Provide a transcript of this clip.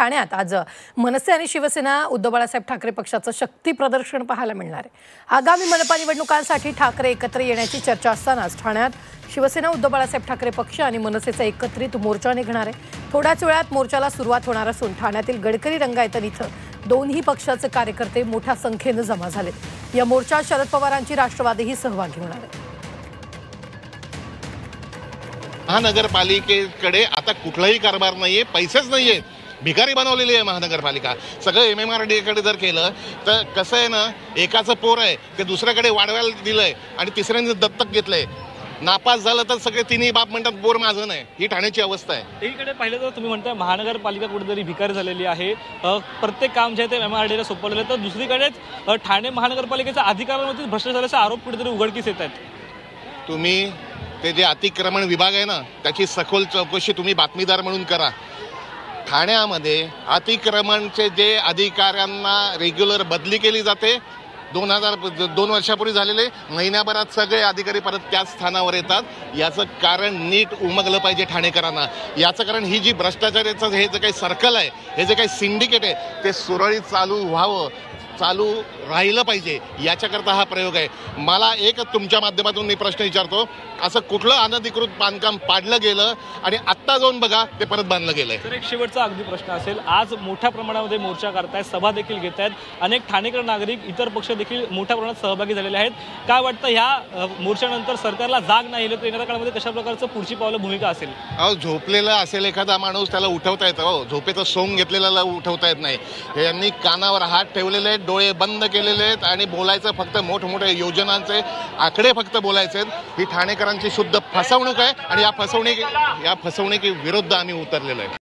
ठाण्यात आज मनसे आणि शिवसेना उद्धव बाळासाहेब ठाकरे पक्षाचं शक्ती प्रदर्शन पाहायला मिळणार आहे। आगामी मनपा निवडणुकांसाठी ठाकरे एकत्र येण्याची चर्चा असतानाच ठाण्यात शिवसेना उद्धव बाळासाहेब ठाकरे पक्ष आणि मनसेचा एकत्रित मोर्चा निघणार आहे। थोड्याच वेळात मोर्चाला सुरुवात होणार असून ठाण्यातील गडकरी रंगायतन इथं दोन्ही पक्षाचे कार्यकर्ते मोठ्या संख्येने जमा झालेत। या मोर्चात शरद पवारांची राष्ट्रवादीही सहभागी होणार आहे। महानगरपालिकेकडे आता कुठलाही कारभार नाहीये, पैसेच नाहीयेत, भिकारी बनवलेली आहे महानगरपालिका। सगळं MMRDA कडे जर केलं तर कसं आहे ना, एकाचं पोर आहे ते दुसऱ्याकडे वाढवायला दिलंय आणि तिसऱ्याने दत्तक घेतलंय। नापास झालं तर सगळे तिन्ही बाप म्हणतात पोर माझं नाही, ही ठाण्याची अवस्था आहे। एकीकडे पाहिलं तर तुम्ही म्हणताय महानगरपालिका कुठेतरी भिकारी झालेली आहे, प्रत्येक काम जे आहे ते MMRDAला सोपवलेलं, तर दुसरीकडेच ठाणे महानगरपालिकेच्या अधिकाऱ्यांवरती भ्रष्टाचाराचे आरोप कुठेतरी उघडकीस येत आहेत। तुम्ही ते जे अतिक्रमण विभाग आहे ना, त्याची सखोल चौकशी तुम्ही बातमीदार म्हणून करा। ठाण्यामध्ये अतिक्रमणचे जे अधिकाऱ्यांना रेग्युलर बदली केली जाते, 2 वर्षापूर्वी झालेले, महिन्याभरात सगळे अधिकारी परत त्याच स्थानावर येतात। याचं कारण नीट उमगलं पाहिजे ठाणेकरांना। याचं कारण ही जी भ्रष्टाचाराचं हे जे काही सर्कल आहे, हे जे काही सिंडिकेट आहे, ते सुरळीत चालू व्हावं, चालू राहिलं पाहिजे, याच्याकरता हा प्रयोग आहे। मला एक तुमच्या माध्यमातून मी प्रश्न विचारतो, असं कुठलं अनधिकृत बांधकाम पाडलं गेलं आणि आत्ता जाऊन बघा ते परत बांधलं गेलंय? तर एक शेवटचा अगदी प्रश्न असेल, आज मोठ्या प्रमाणामध्ये मोर्चा करतायत, सभा देखील घेत आहेत, अनेक ठाणेकर नागरिक, इतर पक्ष देखील मोठ्या प्रमाणात सहभागी झालेले आहेत। काय वाटतं, ह्या मोर्चानंतर सरकारला जाग नाही तर येणाऱ्या काळामध्ये कशा प्रकारचं पुढची पावलं भूमिका असेल? अहो, झोपलेला असेल एखादा माणूस, त्याला उठवता येतं हो, झोपेचं सोंग घेतलेल्याला उठवता येत नाही। हे यांनी कानावर हात ठेवलेले आहेत, डोळे बंद केलेले आहेत आणि बोलायचं फक्त मोठमोठ्या योजनांचे आकडे फक्त बोलायचे आहेत। ही ठाणेकरांची शुद्ध फसवणूक आहे आणि या फसवणुकी विरुद्ध आम्ही उतरलेलो आहे।